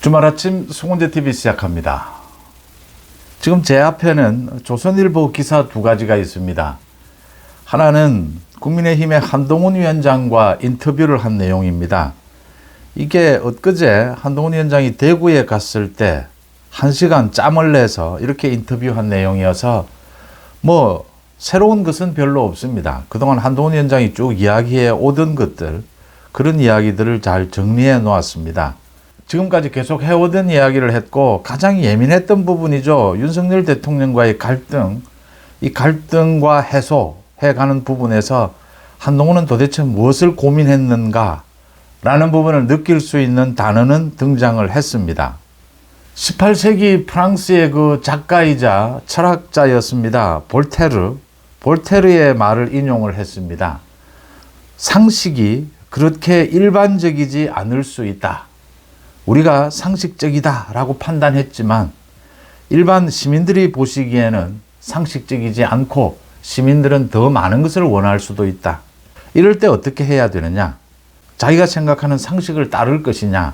주말 아침 송은재TV 시작합니다. 지금 제 앞에는 조선일보 기사 두 가지가 있습니다. 하나는 국민의힘의 한동훈 위원장과 인터뷰를 한 내용입니다. 이게 엊그제 한동훈 위원장이 대구에 갔을 때 1시간 짬을 내서 이렇게 인터뷰한 내용이어서 새로운 것은 별로 없습니다. 그동안 한동훈 위원장이 쭉 이야기해 오던 것들, 그런 이야기들을 잘 정리해 놓았습니다. 지금까지 계속 해오던 이야기를 했고 가장 예민했던 부분이죠. 윤석열 대통령과의 갈등, 이 갈등과 해소해가는 부분에서 한동훈은 도대체 무엇을 고민했는가 라는 부분을 느낄 수 있는 단어는 등장을 했습니다. 18세기 프랑스의 그 작가이자 철학자였습니다. 볼테르의 말을 인용을 했습니다. 상식이 그렇게 일반적이지 않을 수 있다. 우리가 상식적이다 라고 판단했지만 일반 시민들이 보시기에는 상식적이지 않고 시민들은 더 많은 것을 원할 수도 있다. 이럴 때 어떻게 해야 되느냐? 자기가 생각하는 상식을 따를 것이냐?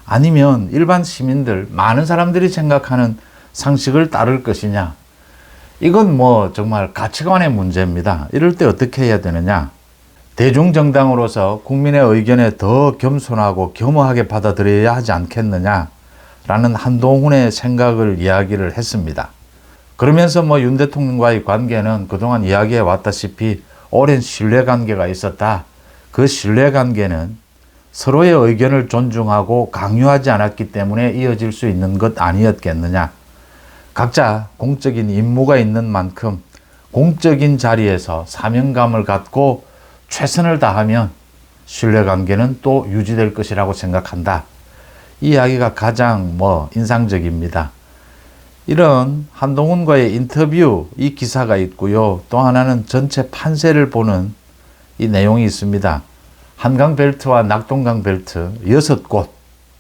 아니면 일반 시민들, 많은 사람들이 생각하는 상식을 따를 것이냐? 이건 정말 가치관의 문제입니다. 이럴 때 어떻게 해야 되느냐? 대중정당으로서 국민의 의견에 더 겸손하고 겸허하게 받아들여야 하지 않겠느냐라는 한동훈의 생각을 이야기를 했습니다. 그러면서 윤 대통령과의 관계는 그동안 이야기해 왔다시피 오랜 신뢰관계가 있었다. 그 신뢰관계는 서로의 의견을 존중하고 강요하지 않았기 때문에 이어질 수 있는 것 아니었겠느냐. 각자 공적인 임무가 있는 만큼 공적인 자리에서 사명감을 갖고 최선을 다하면 신뢰관계는 또 유지될 것이라고 생각한다. 이 이야기가 가장 인상적입니다. 이런 한동훈과의 인터뷰 이 기사가 있고요. 또 하나는 전체 판세를 보는 이 내용이 있습니다. 한강벨트와 낙동강벨트 6곳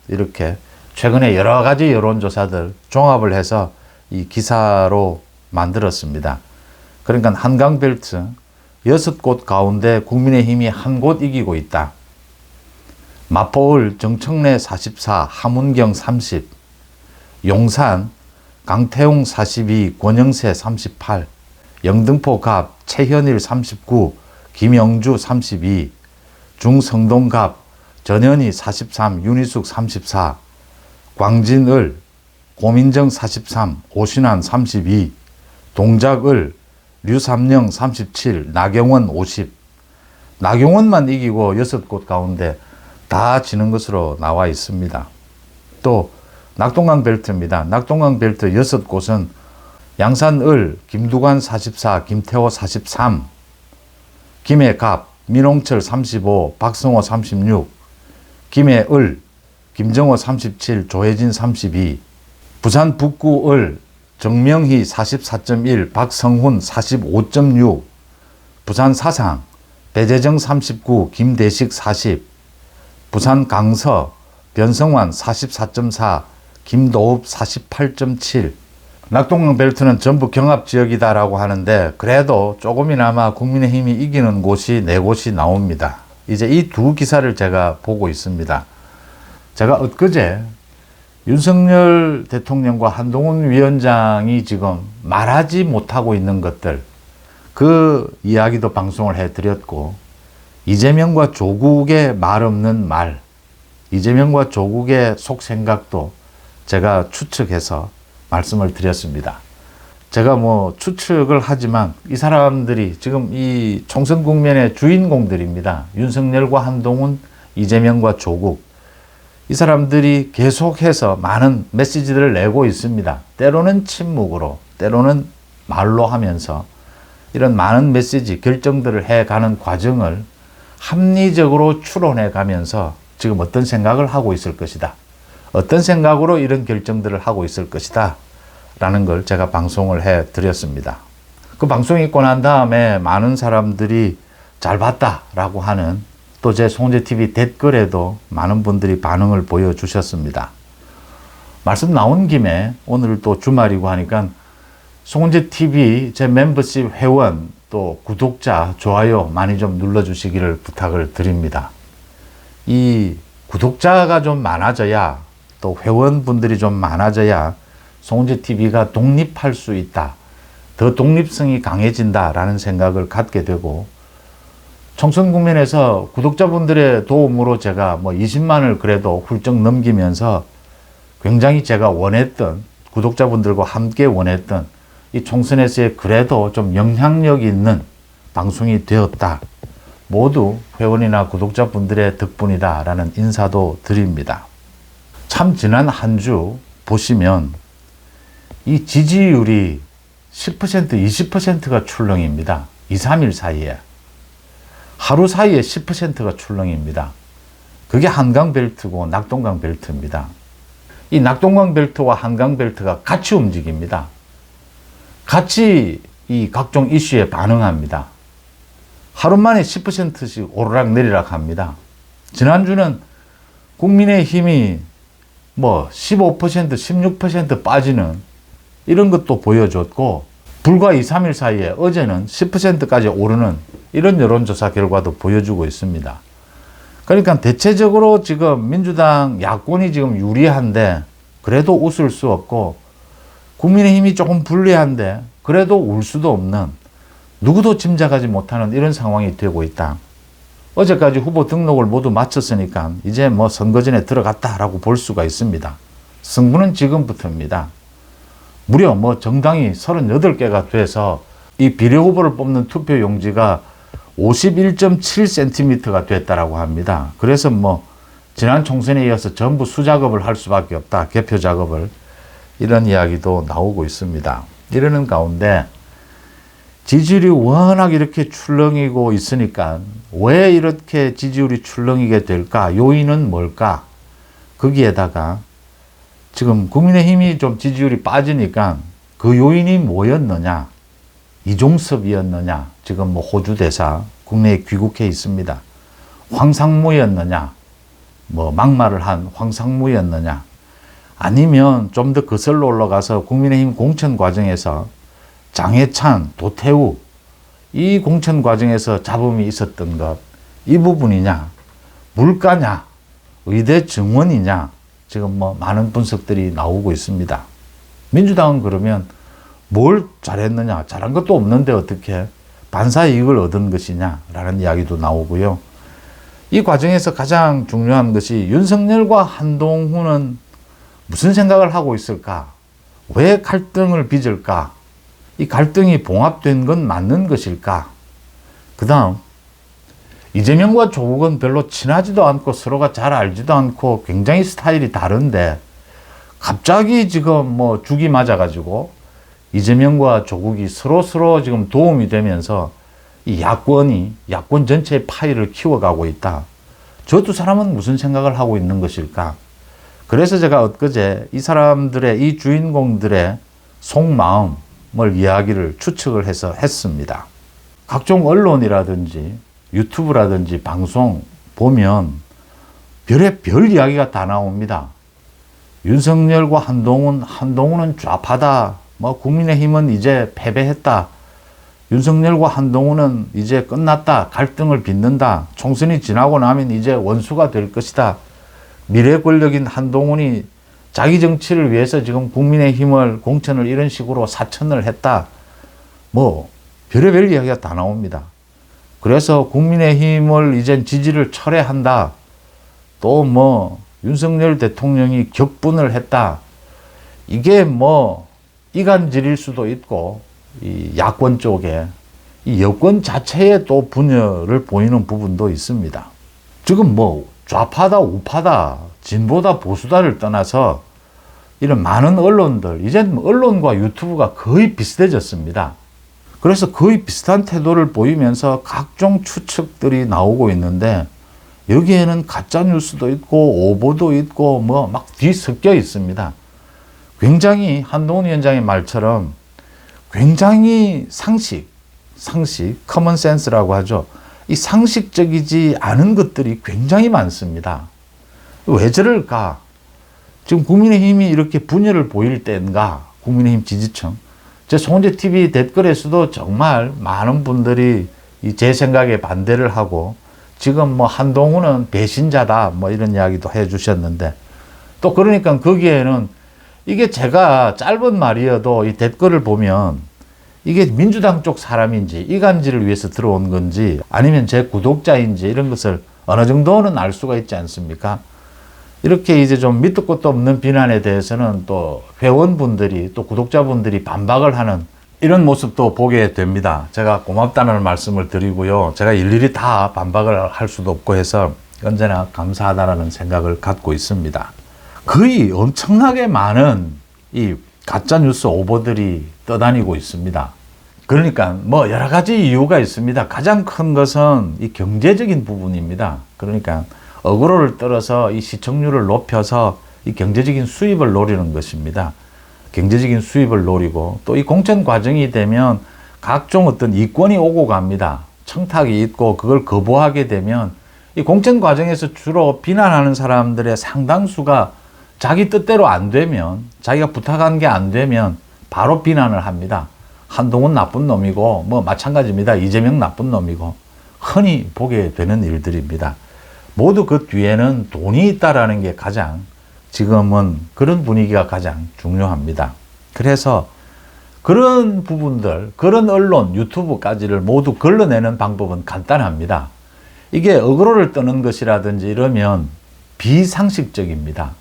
이렇게 최근에 여러 가지 여론조사들 종합을 해서 이 기사로 만들었습니다. 그러니까 한강벨트 6곳 가운데 국민의힘이 한 곳 이기고 있다. 마포을 정청래 44, 함운경 30, 용산 강태웅 42, 권영세 38, 영등포 갑 최현일 39, 김영주 32, 중성동 갑 전현희 43, 윤희숙 34, 광진을 고민정 43, 오신환 32, 동작을 류삼영 37, 나경원 50. 나경원만 이기고 6곳 가운데 다 지는 것으로 나와 있습니다. 또 낙동강 벨트입니다. 낙동강 벨트 6곳은 양산을 김두관 44, 김태호 43, 김해갑, 민홍철 35, 박성호 36, 김해을, 김정호 37, 조혜진 32, 부산 북구을 정명희 44.1, 박성훈 45.6, 부산 사상, 배재정 39, 김대식 40, 부산 강서, 변성환 44.4, 김도읍 48.7. 낙동강 벨트는 전부 경합지역이다라고 하는데 그래도 조금이나마 국민의힘이 이기는 곳이 4곳이 나옵니다. 이제 이 두 기사를 제가 보고 있습니다. 제가 엊그제 윤석열 대통령과 한동훈 위원장이 지금 말하지 못하고 있는 것들, 그 이야기도 방송을 해드렸고, 이재명과 조국의 말 없는 말, 이재명과 조국의 속생각도 제가 추측해서 말씀을 드렸습니다. 제가 추측을 하지만 이 사람들이 지금 이 총선 국면의 주인공들입니다. 윤석열과 한동훈, 이재명과 조국. 이 사람들이 계속해서 많은 메시지들을 내고 있습니다. 때로는 침묵으로, 때로는 말로 하면서 이런 많은 메시지, 결정들을 해가는 과정을 합리적으로 추론해 가면서 지금 어떤 생각을 하고 있을 것이다. 어떤 생각으로 이런 결정들을 하고 있을 것이다. 라는 걸 제가 방송을 해 드렸습니다. 그 방송이 있고 난 다음에 많은 사람들이 잘 봤다라고 하는 또 제 송은재TV 댓글에도 많은 분들이 반응을 보여주셨습니다. 말씀 나온 김에 오늘 또 주말이고 하니까 송은재TV 제 멤버십 회원 또 구독자 좋아요 많이 좀 눌러주시기를 부탁을 드립니다. 이 구독자가 좀 많아져야 또 회원분들이 좀 많아져야 송은재 TV가 독립할 수 있다. 더 독립성이 강해진다라는 생각을 갖게 되고, 총선 국면에서 구독자분들의 도움으로 제가 뭐 20만을 그래도 훌쩍 넘기면서 굉장히 제가 원했던, 구독자분들과 함께 원했던 이 총선에서의 그래도 좀 영향력 있는 방송이 되었다. 모두 회원이나 구독자분들의 덕분이다라는 인사도 드립니다. 참 지난 한 주 보시면 이 지지율이 10%, 20%가 출렁입니다. 2, 3일 사이에. 하루 사이에 10%가 출렁입니다. 그게 한강벨트고 낙동강벨트입니다. 이 낙동강벨트와 한강벨트가 같이 움직입니다. 같이 이 각종 이슈에 반응합니다. 하루 만에 10%씩 오르락 내리락 합니다. 지난주는 국민의힘이 뭐 15%, 16% 빠지는 이런 것도 보여줬고, 불과 2, 3일 사이에 어제는 10%까지 오르는 이런 여론조사 결과도 보여주고 있습니다. 그러니까 대체적으로 지금 민주당 야권이 지금 유리한데 그래도 웃을 수 없고, 국민의힘이 조금 불리한데 그래도 울 수도 없는, 누구도 짐작하지 못하는 이런 상황이 되고 있다. 어제까지 후보 등록을 모두 마쳤으니까 이제 뭐 선거전에 들어갔다라고 볼 수가 있습니다. 승부는 지금부터입니다. 무려 뭐 정당이 38개가 돼서 이 비례후보를 뽑는 투표용지가 51.7cm가 됐다라고 합니다. 그래서 뭐 지난 총선에 이어서 전부 수작업을 할 수밖에 없다. 개표 작업을. 이런 이야기도 나오고 있습니다. 이러는 가운데 지지율이 워낙 이렇게 출렁이고 있으니까 왜 이렇게 지지율이 출렁이게 될까? 요인은 뭘까? 거기에다가 지금 국민의힘이 좀 지지율이 빠지니까 그 요인이 뭐였느냐? 이종섭이었느냐? 지금 뭐 호주 대사 국내에 귀국해 있습니다. 황상무였느냐? 뭐 막말을 한 황상무였느냐? 아니면 좀 더 거슬러 올라가서 국민의힘 공천 과정에서 장해찬, 도태우 이 공천 과정에서 잡음이 있었던 것, 이 부분이냐? 물가냐? 의대 정원이냐? 지금 뭐 많은 분석들이 나오고 있습니다. 민주당은 그러면 뭘 잘했느냐? 잘한 것도 없는데 어떻게 반사 이익을 얻은 것이냐라는 이야기도 나오고요. 이 과정에서 가장 중요한 것이 윤석열과 한동훈은 무슨 생각을 하고 있을까? 왜 갈등을 빚을까? 이 갈등이 봉합된 건 맞는 것일까? 그 다음 이재명과 조국은 별로 친하지도 않고 서로가 잘 알지도 않고 굉장히 스타일이 다른데 갑자기 지금 뭐 죽이 맞아가지고 이재명과 조국이 서로 지금 도움이 되면서 이 야권 전체의 파이를 키워가고 있다. 저 두 사람은 무슨 생각을 하고 있는 것일까? 그래서 제가 엊그제 이 사람들의, 이 주인공들의 속마음을 이야기를 추측을 해서 했습니다. 각종 언론이라든지 유튜브라든지 방송 보면 별의별 이야기가 다 나옵니다. 윤석열과 한동훈은 좌파다. 뭐 국민의힘은 이제 패배했다. 윤석열과 한동훈은 이제 끝났다. 갈등을 빚는다. 총선이 지나고 나면 이제 원수가 될 것이다. 미래 권력인 한동훈이 자기 정치를 위해서 지금 국민의힘을 공천을 이런 식으로 사천을 했다. 뭐 별의별 이야기가 다 나옵니다. 그래서 국민의힘을 이젠 지지를 철회한다. 또 뭐 윤석열 대통령이 격분을 했다. 이게 뭐 이간질일 수도 있고 이 야권 쪽에 이 여권 자체에 또 분열을 보이는 부분도 있습니다. 지금 뭐 좌파다 우파다 진보다 보수다를 떠나서 이런 많은 언론들, 이젠 언론과 유튜브가 거의 비슷해졌습니다. 그래서 거의 비슷한 태도를 보이면서 각종 추측들이 나오고 있는데 여기에는 가짜 뉴스도 있고 오보도 있고 뭐 막 뒤섞여 있습니다. 굉장히 한동훈 위원장의 말처럼 굉장히 상식, 커먼 센스라고 하죠. 이 상식적이지 않은 것들이 굉장히 많습니다. 왜 저럴까? 지금 국민의힘이 이렇게 분열을 보일 때인가? 국민의힘 지지층. 제 송은재 TV 댓글에서도 정말 많은 분들이 제 생각에 반대를 하고 지금 뭐 한동훈은 배신자다 뭐 이런 이야기도 해 주셨는데 또 그러니까 거기에는 이게 제가 짧은 말이어도 이 댓글을 보면 이게 민주당 쪽 사람인지 이간질을 위해서 들어온 건지 아니면 제 구독자인지 이런 것을 어느 정도는 알 수가 있지 않습니까? 이렇게 이제 좀 밑도 끝도 없는 비난에 대해서는 또 회원분들이 또 구독자분들이 반박을 하는 이런 모습도 보게 됩니다. 제가 고맙다는 말씀을 드리고요. 제가 일일이 다 반박을 할 수도 없고 해서 언제나 감사하다라는 생각을 갖고 있습니다. 거의 엄청나게 많은 이 가짜뉴스 오보들이 떠다니고 있습니다. 그러니까 뭐 여러 가지 이유가 있습니다. 가장 큰 것은 이 경제적인 부분입니다. 그러니까 어그로를 떨어서 이 시청률을 높여서 이 경제적인 수입을 노리는 것입니다. 경제적인 수입을 노리고 또 이 공천 과정이 되면 각종 어떤 이권이 오고 갑니다. 청탁이 있고 그걸 거부하게 되면 이 공천 과정에서 주로 비난하는 사람들의 상당수가 자기 뜻대로 안 되면, 자기가 부탁한 게 안 되면 바로 비난을 합니다. 한동훈 나쁜 놈이고 뭐 마찬가지입니다. 이재명 나쁜 놈이고 흔히 보게 되는 일들입니다. 모두 그 뒤에는 돈이 있다라는 게 가장 지금은 그런 분위기가 가장 중요합니다. 그래서 그런 부분들, 그런 언론, 유튜브까지를 모두 걸러내는 방법은 간단합니다. 이게 어그로를 떠는 것이라든지 이러면 비상식적입니다.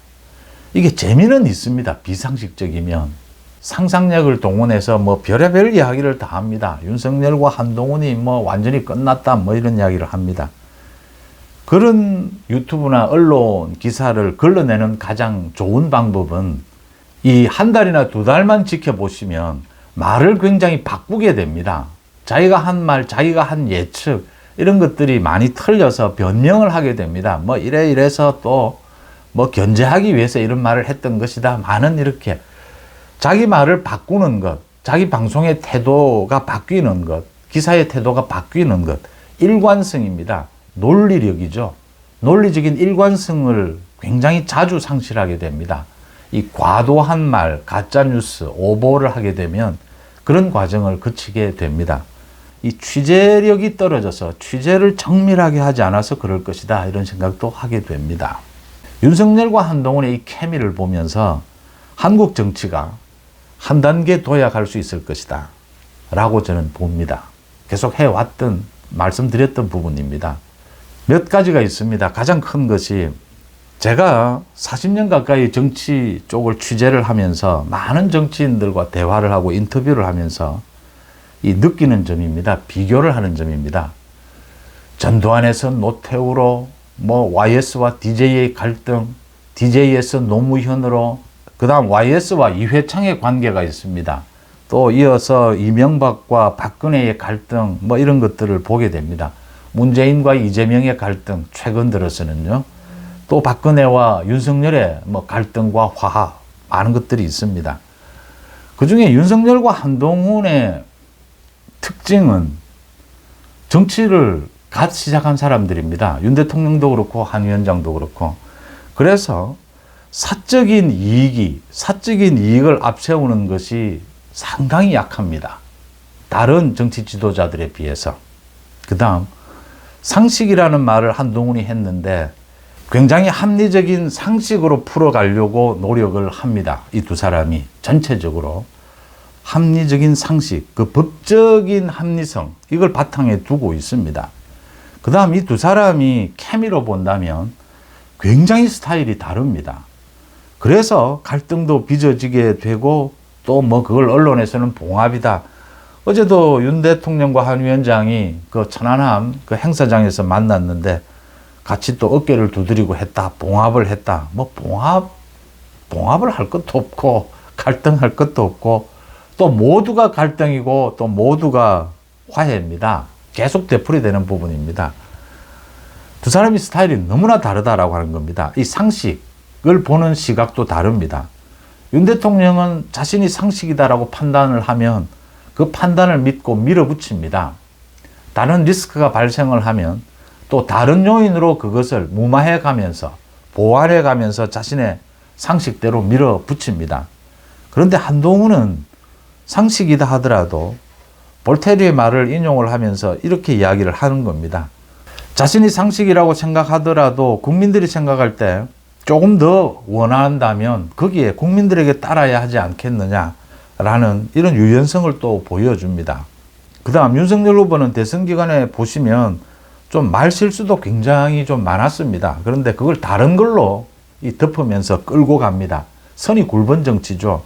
이게 재미는 있습니다. 비상식적이면. 상상력을 동원해서 뭐 별의별 이야기를 다 합니다. 윤석열과 한동훈이 뭐 완전히 끝났다 뭐 이런 이야기를 합니다. 그런 유튜브나 언론 기사를 걸러내는 가장 좋은 방법은 이 한 달이나 두 달만 지켜보시면 말을 굉장히 바꾸게 됩니다. 자기가 한 말, 자기가 한 예측 이런 것들이 많이 틀려서 변명을 하게 됩니다. 뭐 이래서 또 뭐 견제하기 위해서 이런 말을 했던 것이다. 많은 이렇게 자기 말을 바꾸는 것, 자기 방송의 태도가 바뀌는 것, 기사의 태도가 바뀌는 것, 일관성입니다. 논리력이죠. 논리적인 일관성을 굉장히 자주 상실하게 됩니다. 이 과도한 말, 가짜뉴스, 오보를 하게 되면 그런 과정을 거치게 됩니다. 이 취재력이 떨어져서 취재를 정밀하게 하지 않아서 그럴 것이다. 이런 생각도 하게 됩니다. 윤석열과 한동훈의 이 케미를 보면서 한국 정치가 한 단계 도약할 수 있을 것이다. 라고 저는 봅니다. 계속 해왔던, 말씀드렸던 부분입니다. 몇 가지가 있습니다. 가장 큰 것이 제가 40년 가까이 정치 쪽을 취재를 하면서 많은 정치인들과 대화를 하고 인터뷰를 하면서 이 느끼는 점입니다. 비교를 하는 점입니다. 전두환에서 노태우로, 뭐 YS와 DJ의 갈등, DJ에서 노무현으로, 그 다음 YS와 이회창의 관계가 있습니다. 또 이어서 이명박과 박근혜의 갈등, 뭐 이런 것들을 보게 됩니다. 문재인과 이재명의 갈등, 최근 들어서는요. 또 박근혜와 윤석열의 뭐 갈등과 화합, 많은 것들이 있습니다. 그 중에 윤석열과 한동훈의 특징은 정치를 갓 시작한 사람들입니다. 윤 대통령도 그렇고 한 위원장도 그렇고. 그래서 사적인 이익을 앞세우는 것이 상당히 약합니다. 다른 정치 지도자들에 비해서. 그 다음 상식이라는 말을 한동훈이 했는데 굉장히 합리적인 상식으로 풀어가려고 노력을 합니다. 이 두 사람이 전체적으로. 합리적인 상식, 그 법적인 합리성, 이걸 바탕에 두고 있습니다. 그 다음 이 두 사람이 케미로 본다면 굉장히 스타일이 다릅니다. 그래서 갈등도 빚어지게 되고 또 뭐 그걸 언론에서는 봉합이다. 어제도 윤 대통령과 한 위원장이 그 천안함 그 행사장에서 만났는데 같이 또 어깨를 두드리고 했다. 봉합을 했다. 뭐 봉합을 할 것도 없고 갈등할 것도 없고 또 모두가 갈등이고 또 모두가 화해입니다. 계속 되풀이되는 부분입니다. 두 사람의 스타일이 너무나 다르다라고 하는 겁니다. 이 상식을 보는 시각도 다릅니다. 윤 대통령은 자신이 상식이다라고 판단을 하면 그 판단을 믿고 밀어붙입니다. 다른 리스크가 발생을 하면 또 다른 요인으로 그것을 무마해 가면서 보완해 가면서 자신의 상식대로 밀어붙입니다. 그런데 한동훈은 상식이다 하더라도 볼테르의 말을 인용을 하면서 이렇게 이야기를 하는 겁니다. 자신이 상식이라고 생각하더라도 국민들이 생각할 때 조금 더 원한다면 거기에 국민들에게 따라야 하지 않겠느냐라는 이런 유연성을 또 보여줍니다. 그 다음 윤석열 후보는 대선 기간에 보시면 좀 말실수도 굉장히 좀 많았습니다. 그런데 그걸 다른 걸로 덮으면서 끌고 갑니다. 선이 굵은 정치죠.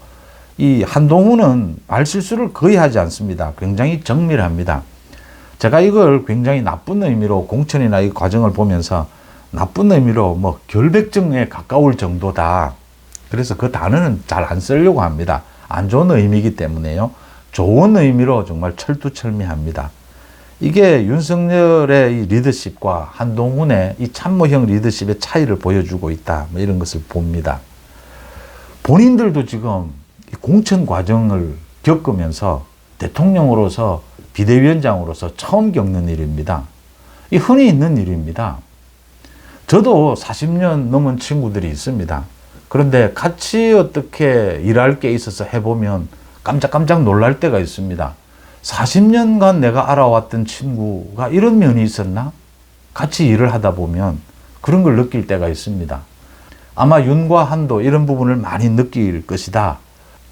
이 한동훈은 말실수를 거의 하지 않습니다. 굉장히 정밀합니다. 제가 이걸 굉장히 나쁜 의미로 공천이나 이 과정을 보면서 나쁜 의미로 뭐 결백증에 가까울 정도다. 그래서 그 단어는 잘 안 쓰려고 합니다. 안 좋은 의미이기 때문에요. 좋은 의미로 정말 철두철미합니다. 이게 윤석열의 이 리더십과 한동훈의 이 참모형 리더십의 차이를 보여주고 있다. 뭐 이런 것을 봅니다. 본인들도 지금 공천 과정을 겪으면서 대통령으로서 비대위원장으로서 처음 겪는 일입니다. 이 흔히 있는 일입니다. 저도 40년 넘은 친구들이 있습니다. 그런데 같이 어떻게 일할 게 있어서 해보면 깜짝깜짝 놀랄 때가 있습니다. 40년간 내가 알아왔던 친구가 이런 면이 있었나? 같이 일을 하다 보면 그런 걸 느낄 때가 있습니다. 아마 윤과 한도 이런 부분을 많이 느낄 것이다.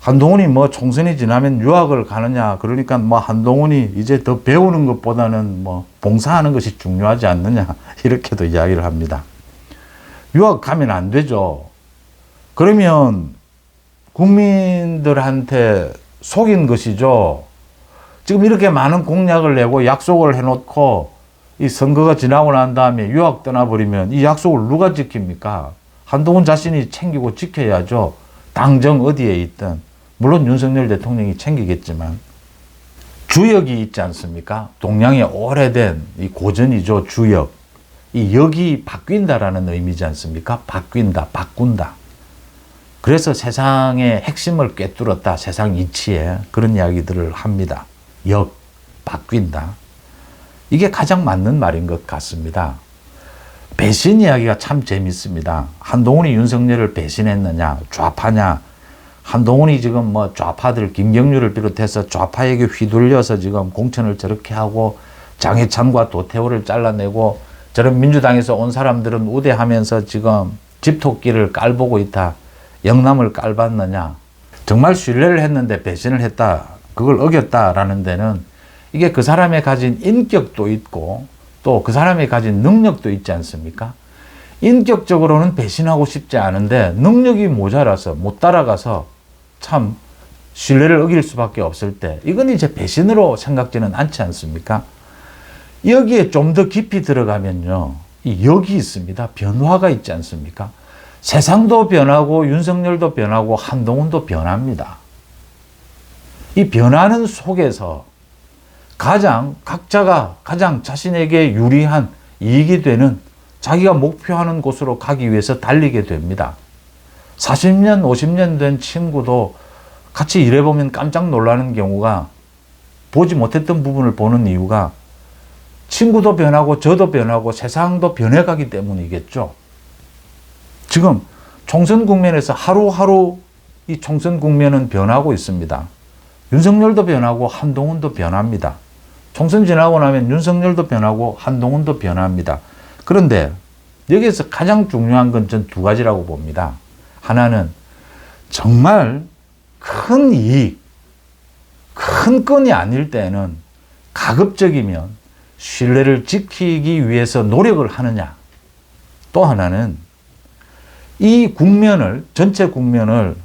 한동훈이 뭐 총선이 지나면 유학을 가느냐, 그러니까 뭐 한동훈이 이제 더 배우는 것보다는 뭐 봉사하는 것이 중요하지 않느냐, 이렇게도 이야기를 합니다. 유학 가면 안 되죠. 그러면 국민들한테 속인 것이죠. 지금 이렇게 많은 공약을 내고 약속을 해놓고 이 선거가 지나고 난 다음에 유학 떠나버리면 이 약속을 누가 지킵니까? 한동훈 자신이 챙기고 지켜야죠. 당정 어디에 있든. 물론 윤석열 대통령이 챙기겠지만. 주역이 있지 않습니까? 동양의 오래된 이 고전이죠. 주역. 이 역이 바뀐다라는 의미지 않습니까? 바뀐다, 바꾼다. 그래서 세상의 핵심을 꿰뚫었다. 세상 이치에 그런 이야기들을 합니다. 역, 바뀐다. 이게 가장 맞는 말인 것 같습니다. 배신 이야기가 참 재밌습니다. 한동훈이 윤석열을 배신했느냐, 좌파냐. 한동훈이 지금 뭐 좌파들, 김경률을 비롯해서 좌파에게 휘둘려서 지금 공천을 저렇게 하고 장해찬과 도태호를 잘라내고 저런 민주당에서 온 사람들은 우대하면서 지금 집토끼를 깔보고 있다. 영남을 깔봤느냐. 정말 신뢰를 했는데 배신을 했다. 그걸 어겼다라는 데는 이게 그 사람의 가진 인격도 있고 또 그 사람이 가진 능력도 있지 않습니까? 인격적으로는 배신하고 싶지 않은데 능력이 모자라서 못 따라가서 참 신뢰를 어길 수밖에 없을 때 이건 이제 배신으로 생각지는 않지 않습니까? 여기에 좀 더 깊이 들어가면요. 이 역이 있습니다. 변화가 있지 않습니까? 세상도 변하고 윤석열도 변하고 한동훈도 변합니다. 이 변하는 속에서 각자가 가장 자신에게 유리한 이익이 되는 자기가 목표하는 곳으로 가기 위해서 달리게 됩니다. 40년, 50년 된 친구도 같이 일해보면 깜짝 놀라는 경우가 보지 못했던 부분을 보는 이유가 친구도 변하고 저도 변하고 세상도 변해가기 때문이겠죠. 지금 총선 국면에서 하루하루 이 총선 국면은 변하고 있습니다. 윤석열도 변하고 한동훈도 변합니다. 총선 지나고 나면 윤석열도 변하고 한동훈도 변합니다. 그런데 여기에서 가장 중요한 건 전 두 가지라고 봅니다. 하나는 정말 큰 이익, 큰 건이 아닐 때는 가급적이면 신뢰를 지키기 위해서 노력을 하느냐. 또 하나는 이 국면을, 전체 국면을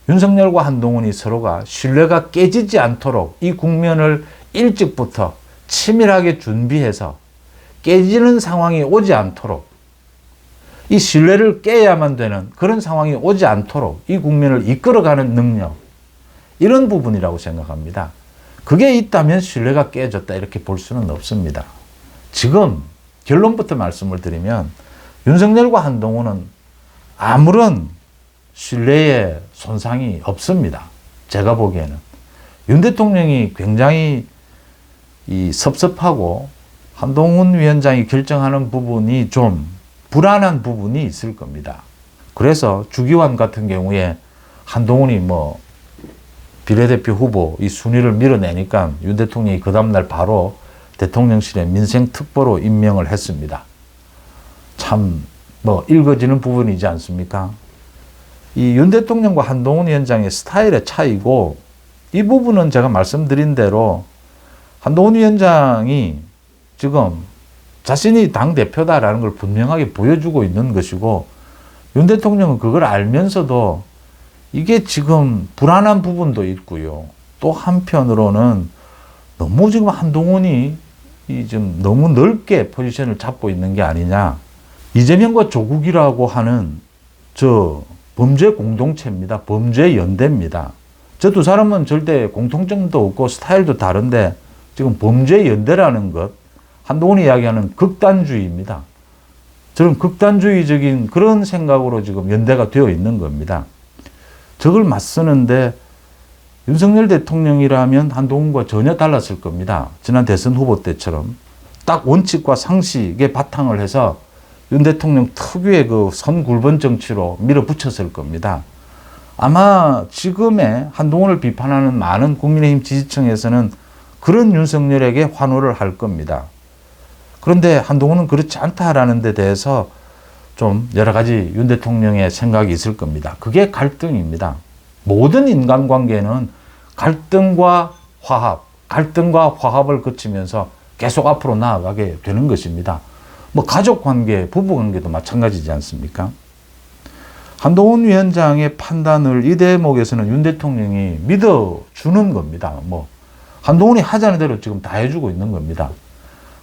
윤석열과 한동훈이 서로가 신뢰가 깨지지 않도록 이 국면을 일찍부터 치밀하게 준비해서 깨지는 상황이 오지 않도록 이 신뢰를 깨야만 되는 그런 상황이 오지 않도록 이 국면을 이끌어가는 능력, 이런 부분이라고 생각합니다. 그게 있다면 신뢰가 깨졌다 이렇게 볼 수는 없습니다. 지금 결론부터 말씀을 드리면 윤석열과 한동훈은 아무런 신뢰의 손상이 없습니다. 제가 보기에는. 윤 대통령이 굉장히 섭섭하고 한동훈 위원장이 결정하는 부분이 좀 불안한 부분이 있을 겁니다. 그래서 주기환 같은 경우에 한동훈이 뭐 비례대표 후보 이 순위를 밀어내니까 윤 대통령이 그 다음날 바로 대통령실에 민생특보로 임명을 했습니다. 참 뭐 읽어지는 부분이지 않습니까? 이 윤 대통령과 한동훈 위원장의 스타일의 차이고, 이 부분은 제가 말씀드린 대로 한동훈 위원장이 지금 자신이 당대표다라는 걸 분명하게 보여주고 있는 것이고, 윤 대통령은 그걸 알면서도 이게 지금 불안한 부분도 있고요. 또 한편으로는 너무 지금 한동훈이 좀 너무 넓게 포지션을 잡고 있는 게 아니냐. 이재명과 조국이라고 하는 저 범죄 공동체입니다. 범죄 연대입니다. 저 두 사람은 절대 공통점도 없고 스타일도 다른데 지금 범죄 연대라는 것, 한동훈이 이야기하는 극단주의입니다. 저는 극단주의적인 그런 생각으로 지금 연대가 되어 있는 겁니다. 저걸 맞서는데 윤석열 대통령이라면 한동훈과 전혀 달랐을 겁니다. 지난 대선 후보 때처럼 딱 원칙과 상식에 바탕을 해서 윤 대통령 특유의 그 선굴번 정치로 밀어붙였을 겁니다. 아마 지금의 한동훈을 비판하는 많은 국민의힘 지지층에서는 그런 윤석열에게 환호를 할 겁니다. 그런데 한동훈은 그렇지 않다라는 데 대해서 좀 여러 가지 윤 대통령의 생각이 있을 겁니다. 그게 갈등입니다. 모든 인간관계는 갈등과 화합을 거치면서 계속 앞으로 나아가게 되는 것입니다. 뭐 가족관계, 부부관계도 마찬가지지 않습니까? 한동훈 위원장의 판단을 이 대목에서는 윤 대통령이 믿어주는 겁니다. 뭐 한동훈이 하자는 대로 지금 다 해주고 있는 겁니다.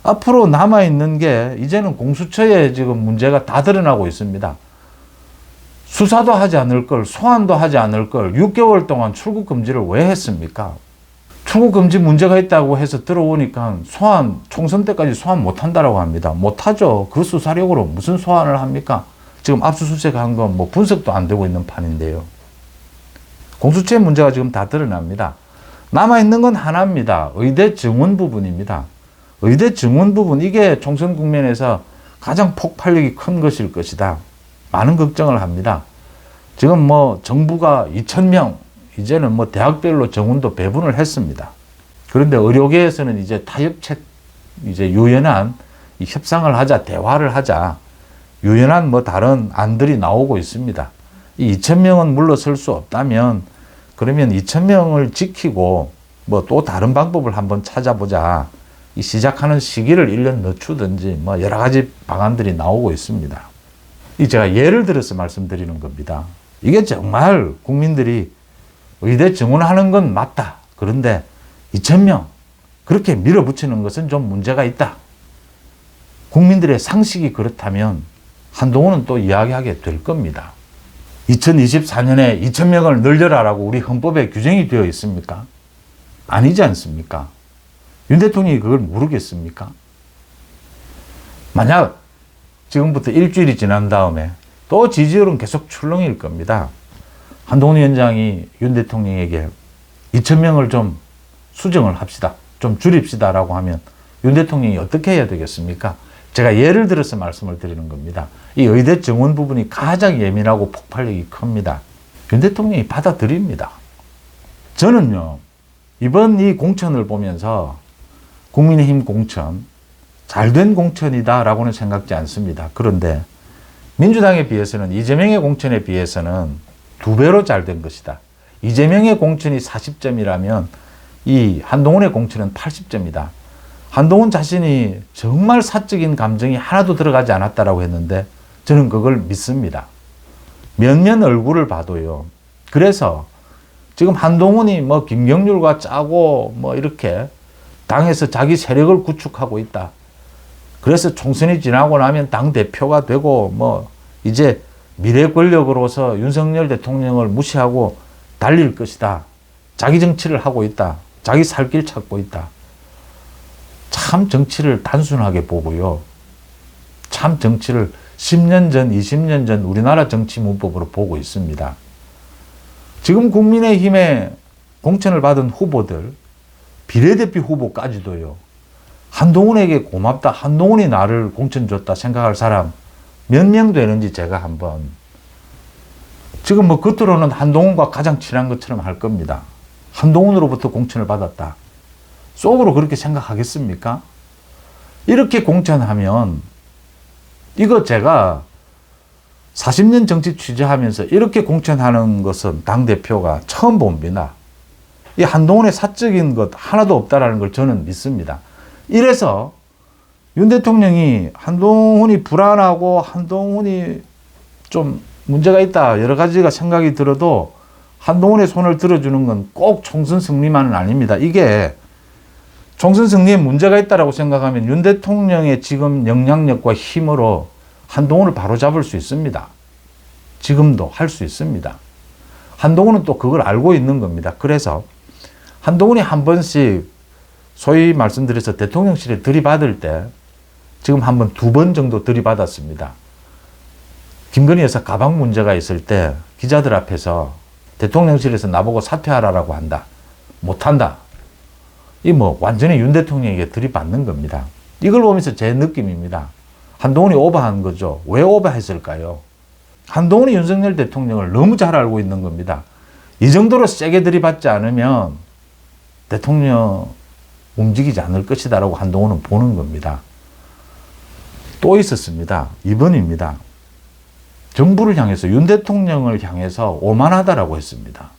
앞으로 남아있는 게 이제는 공수처에 지금 문제가 다 드러나고 있습니다. 수사도 하지 않을 걸, 소환도 하지 않을 걸 6개월 동안 출국 금지를 왜 했습니까? 출국 금지 문제가 있다고 해서 들어오니까 소환, 총선 때까지 소환 못 한다라고 합니다. 못 하죠. 그 수사력으로 무슨 소환을 합니까? 지금 압수수색 한 건 뭐 분석도 안 되고 있는 판인데요. 공수처의 문제가 지금 다 드러납니다. 남아있는 건 하나입니다. 의대 증원 부분입니다. 의대 증원 부분, 이게 총선 국면에서 가장 폭발력이 큰 것일 것이다. 많은 걱정을 합니다. 지금 뭐 정부가 2,000명, 이제는 뭐 대학별로 정원도 배분을 했습니다. 그런데 의료계에서는 이제 타협책, 이제 유연한 이 협상을 하자, 대화를 하자, 유연한 뭐 다른 안들이 나오고 있습니다. 이 2,000명은 물러설 수 없다면, 그러면 2,000명을 지키고 뭐 또 다른 방법을 한번 찾아보자. 이 시작하는 시기를 1년 늦추든지 뭐 여러 가지 방안들이 나오고 있습니다. 이 제가 예를 들어서 말씀드리는 겁니다. 이게 정말 국민들이 의대 증원하는 건 맞다. 그런데 2,000명 그렇게 밀어붙이는 것은 좀 문제가 있다. 국민들의 상식이 그렇다면 한동훈은 또 이야기하게 될 겁니다. 2024년에 2,000명을 늘려라라고 우리 헌법에 규정이 되어 있습니까? 아니지 않습니까? 윤 대통령이 그걸 모르겠습니까? 만약 지금부터 일주일이 지난 다음에 또 지지율은 계속 출렁일 겁니다. 한동훈 위원장이 윤 대통령에게 2,000명을 좀 수정을 합시다. 좀 줄입시다라고 하면 윤 대통령이 어떻게 해야 되겠습니까? 제가 예를 들어서 말씀을 드리는 겁니다. 이 의대 증원 부분이 가장 예민하고 폭발력이 큽니다. 윤 대통령이 받아들입니다. 저는요, 이번 이 공천을 보면서 국민의힘 공천, 잘된 공천이다라고는 생각지 않습니다. 그런데 민주당에 비해서는, 이재명의 공천에 비해서는 2배로 잘된 것이다. 이재명의 공천이 40점이라면 이 한동훈의 공천은 80점이다. 한동훈 자신이 정말 사적인 감정이 하나도 들어가지 않았다라고 했는데 저는 그걸 믿습니다. 몇몇 얼굴을 봐도요. 그래서 지금 한동훈이 뭐 김경률과 짜고 뭐 이렇게 당에서 자기 세력을 구축하고 있다. 그래서 총선이 지나고 나면 당대표가 되고 뭐 이제 미래 권력으로서 윤석열 대통령을 무시하고 달릴 것이다. 자기 정치를 하고 있다. 자기 살 길 찾고 있다. 참 정치를 단순하게 보고요. 참 정치를 10년 전, 20년 전 우리나라 정치 문법으로 보고 있습니다. 지금 국민의힘의 공천을 받은 후보들, 비례대표 후보까지도요. 한동훈에게 고맙다. 한동훈이 나를 공천 줬다 생각할 사람 몇 명 되는지 제가 한번, 지금 뭐 겉으로는 한동훈과 가장 친한 것처럼 할 겁니다. 한동훈으로부터 공천을 받았다. 속으로 그렇게 생각하겠습니까? 이렇게 공천하면 이거 제가 40년 정치 취재하면서 이렇게 공천하는 것은 당대표가 처음 봅니다. 이 한동훈의 사적인 것 하나도 없다라는 걸 저는 믿습니다. 이래서 윤 대통령이 한동훈이 불안하고 한동훈이 좀 문제가 있다 여러 가지가 생각이 들어도 한동훈의 손을 들어주는 건 꼭 총선 승리만은 아닙니다. 이게 총선 승리에 문제가 있다라고 생각하면 윤 대통령의 지금 영향력과 힘으로 한동훈을 바로잡을 수 있습니다. 지금도 할 수 있습니다. 한동훈은 또 그걸 알고 있는 겁니다. 그래서 한동훈이 한 번씩 소위 말씀드려서 대통령실에 들이받을 때 지금 한 번, 두 번 정도 들이받았습니다. 김건희 여사 가방 문제가 있을 때 기자들 앞에서 대통령실에서 나보고 사퇴하라고 한다. 못한다. 이 뭐 완전히 윤 대통령에게 들이받는 겁니다. 이걸 보면서 제 느낌입니다. 한동훈이 오버한 거죠. 왜 오버했을까요? 한동훈이 윤석열 대통령을 너무 잘 알고 있는 겁니다. 이 정도로 세게 들이받지 않으면 대통령 움직이지 않을 것이다라고 한동훈은 보는 겁니다. 또 있었습니다. 2번입니다. 정부를 향해서 윤 대통령을 향해서 오만하다라고 했습니다.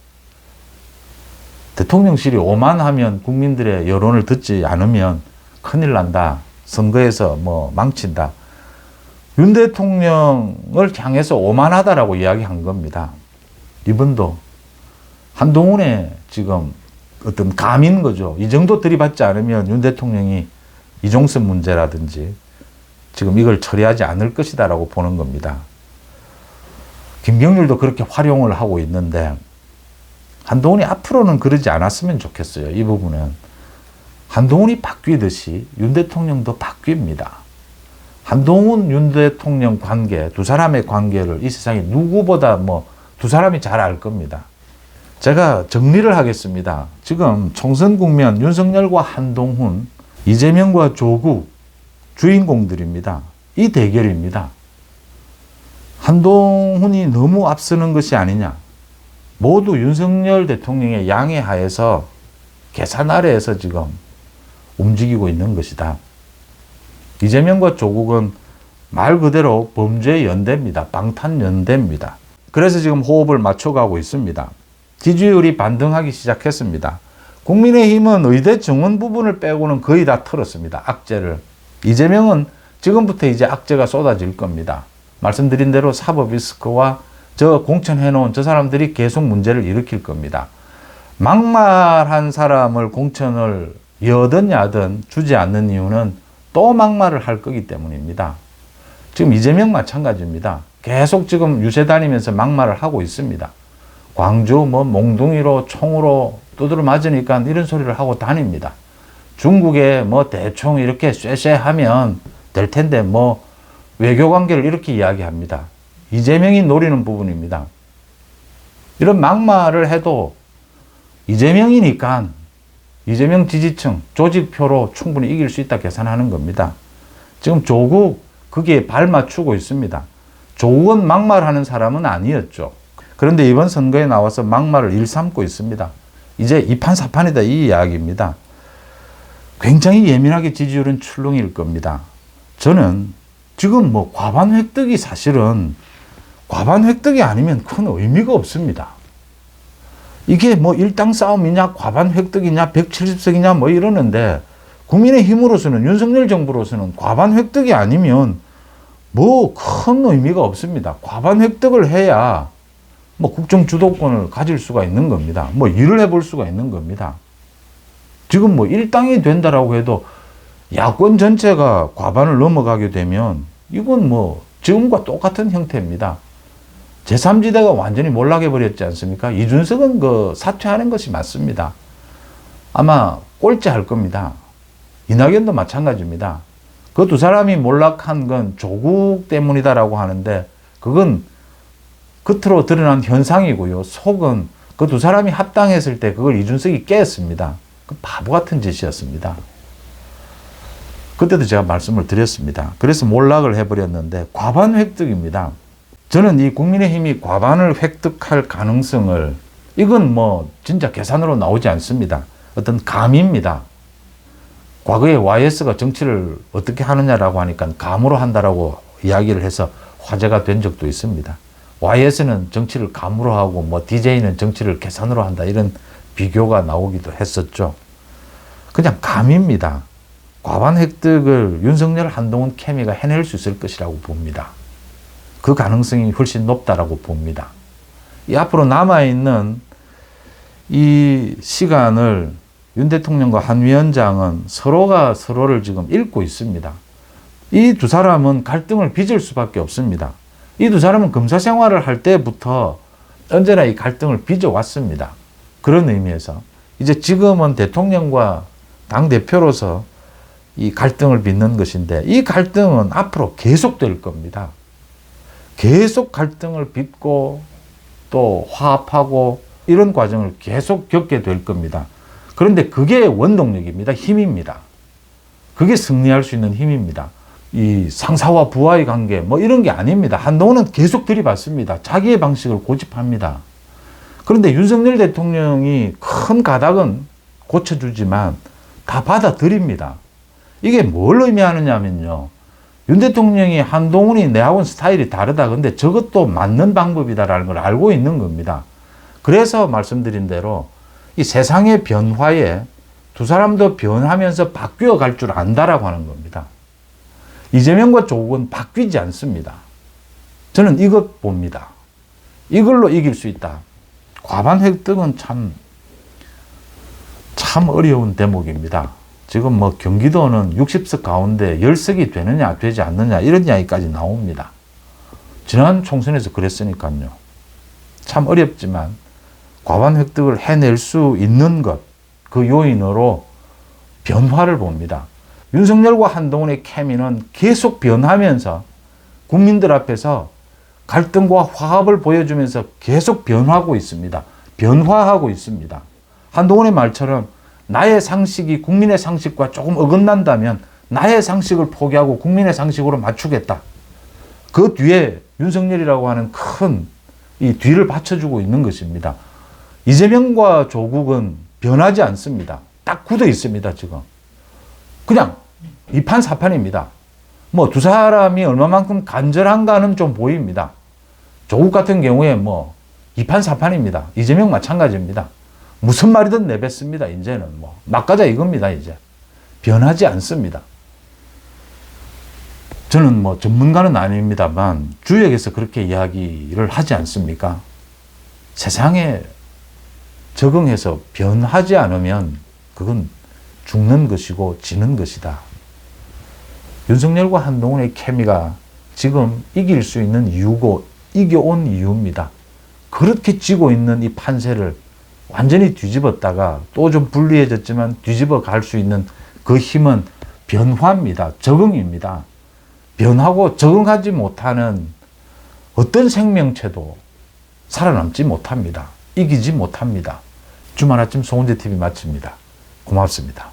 대통령실이 오만하면 국민들의 여론을 듣지 않으면 큰일 난다. 선거에서 뭐 망친다. 윤 대통령을 향해서 오만하다라고 이야기한 겁니다. 이번도 한동훈의 지금 어떤 감인 거죠. 이 정도 들이받지 않으면 윤 대통령이 이종섭 문제라든지 지금 이걸 처리하지 않을 것이다라고 보는 겁니다. 김경률도 그렇게 활용을 하고 있는데 한동훈이 앞으로는 그러지 않았으면 좋겠어요. 이 부분은. 한동훈이 바뀌듯이 윤 대통령도 바뀝니다. 한동훈, 윤 대통령 관계, 두 사람의 관계를 이 세상에 누구보다 두 사람이 잘 알 겁니다. 제가 정리를 하겠습니다. 지금 총선 국면 윤석열과 한동훈, 이재명과 조국 주인공들입니다. 이 대결입니다. 한동훈이 너무 앞서는 것이 아니냐. 모두 윤석열 대통령의 양해 하에서 계산 아래에서 지금 움직이고 있는 것이다. 이재명과 조국은 말 그대로 범죄 연대입니다. 방탄 연대입니다. 그래서 지금 호흡을 맞춰가고 있습니다. 지지율이 반등하기 시작했습니다. 국민의힘은 의대 정원 부분을 빼고는 거의 다 털었습니다. 악재를. 이재명은 지금부터 이제 악재가 쏟아질 겁니다. 말씀드린 대로 사법 리스크와 저 공천해놓은 저 사람들이 계속 문제를 일으킬 겁니다. 막말한 사람을 공천을 여든 야든 주지 않는 이유는 또 막말을 할 거기 때문입니다. 지금 이재명 마찬가지입니다. 계속 지금 유세 다니면서 막말을 하고 있습니다. 광주 몽둥이로 총으로 두드려 맞으니까 이런 소리를 하고 다닙니다. 중국에 대충 이렇게 쇠쇠하면 될 텐데 외교 관계를 이렇게 이야기합니다. 이재명이 노리는 부분입니다. 이런 막말을 해도 이재명이니까 이재명 지지층, 조직표로 충분히 이길 수 있다 계산하는 겁니다. 지금 조국 거기에 발 맞추고 있습니다. 조국은 막말하는 사람은 아니었죠. 그런데 이번 선거에 나와서 막말을 일삼고 있습니다. 이제 2판 4판이다 이 이야기입니다. 굉장히 예민하게 지지율은 출렁일 겁니다. 저는 지금 과반 획득이 사실은 과반 획득이 아니면 큰 의미가 없습니다. 이게 일당 싸움이냐 과반 획득이냐 170석이냐 이러는데 국민의힘으로서는 윤석열 정부로서는 과반 획득이 아니면 큰 의미가 없습니다. 과반 획득을 해야 국정 주도권을 가질 수가 있는 겁니다. 일을 해볼 수가 있는 겁니다. 지금 일당이 된다라고 해도 야권 전체가 과반을 넘어가게 되면 이건 지금과 똑같은 형태입니다. 제3지대가 완전히 몰락해버렸지 않습니까? 이준석은 사퇴하는 것이 맞습니다. 아마 꼴찌할 겁니다. 이낙연도 마찬가지입니다. 그 두 사람이 몰락한 건 조국 때문이다라고 하는데 그건 겉으로 드러난 현상이고요. 속은 그 두 사람이 합당했을 때 그걸 이준석이 깼습니다. 그 바보 같은 짓이었습니다. 그때도 제가 말씀을 드렸습니다. 그래서 몰락을 해버렸는데 과반 획득입니다. 저는 이 국민의힘이 과반을 획득할 가능성을 이건 진짜 계산으로 나오지 않습니다. 어떤 감입니다. 과거에 YS가 정치를 어떻게 하느냐라고 하니까 감으로 한다라고 이야기를 해서 화제가 된 적도 있습니다. YS는 정치를 감으로 하고 뭐 DJ는 정치를 계산으로 한다 이런 비교가 나오기도 했었죠. 그냥 감입니다. 과반 획득을 윤석열, 한동훈 케미가 해낼 수 있을 것이라고 봅니다. 그 가능성이 훨씬 높다라고 봅니다. 이 앞으로 남아있는 이 시간을 윤 대통령과 한 위원장은 서로가 서로를 지금 읽고 있습니다. 이 두 사람은 갈등을 빚을 수밖에 없습니다. 이 두 사람은 검사 생활을 할 때부터 언제나 이 갈등을 빚어왔습니다. 그런 의미에서 이제 지금은 대통령과 당대표로서 이 갈등을 빚는 것인데 이 갈등은 앞으로 계속될 겁니다. 계속 갈등을 빚고 또 화합하고 이런 과정을 계속 겪게 될 겁니다. 그런데 그게 원동력입니다. 힘입니다. 그게 승리할 수 있는 힘입니다. 이 상사와 부하의 관계 뭐 이런 게 아닙니다. 한동훈은 계속 들이받습니다. 자기의 방식을 고집합니다. 그런데 윤석열 대통령이 큰 가닥은 고쳐주지만 다 받아들입니다. 이게 뭘 의미하느냐면요. 윤 대통령이 한동훈이 내하고는 스타일이 다르다. 근데 저것도 맞는 방법이다라는 걸 알고 있는 겁니다. 그래서 말씀드린 대로 이 세상의 변화에 두 사람도 변하면서 바뀌어 갈 줄 안다라고 하는 겁니다. 이재명과 조국은 바뀌지 않습니다. 저는 이것 봅니다. 이걸로 이길 수 있다. 과반 획득은 참 어려운 대목입니다. 지금 뭐 경기도는 60석 가운데 10석이 되느냐 되지 않느냐 이런 이야기까지 나옵니다. 지난 총선에서 그랬으니까요. 참 어렵지만 과반 획득을 해낼 수 있는 것, 그 요인으로 변화를 봅니다. 윤석열과 한동훈의 케미는 계속 변하면서 국민들 앞에서 갈등과 화합을 보여주면서 계속 변화하고 있습니다. 변화하고 있습니다. 한동훈의 말처럼 나의 상식이 국민의 상식과 조금 어긋난다면 나의 상식을 포기하고 국민의 상식으로 맞추겠다. 그 뒤에 윤석열이라고 하는 큰 이 뒤를 받쳐주고 있는 것입니다. 이재명과 조국은 변하지 않습니다. 딱 굳어 있습니다, 지금. 그냥 이판사판입니다. 뭐 두 사람이 얼마만큼 간절한가는 좀 보입니다. 조국 같은 경우에 뭐 이판사판입니다. 이재명 마찬가지입니다. 무슨 말이든 내뱉습니다. 이제는 뭐 막가자 이겁니다. 이제 변하지 않습니다. 저는 뭐 전문가는 아닙니다만 주역에서 그렇게 이야기를 하지 않습니까? 세상에 적응해서 변하지 않으면 그건 죽는 것이고 지는 것이다. 윤석열과 한동훈의 케미가 지금 이길 수 있는 이유고 이겨온 이유입니다. 그렇게 쥐고 있는 이 판세를 완전히 뒤집었다가 또 좀 불리해졌지만 뒤집어 갈 수 있는 그 힘은 변화입니다. 적응입니다. 변하고 적응하지 못하는 어떤 생명체도 살아남지 못합니다. 이기지 못합니다. 주말 아침 송은재 TV 마칩니다. 고맙습니다.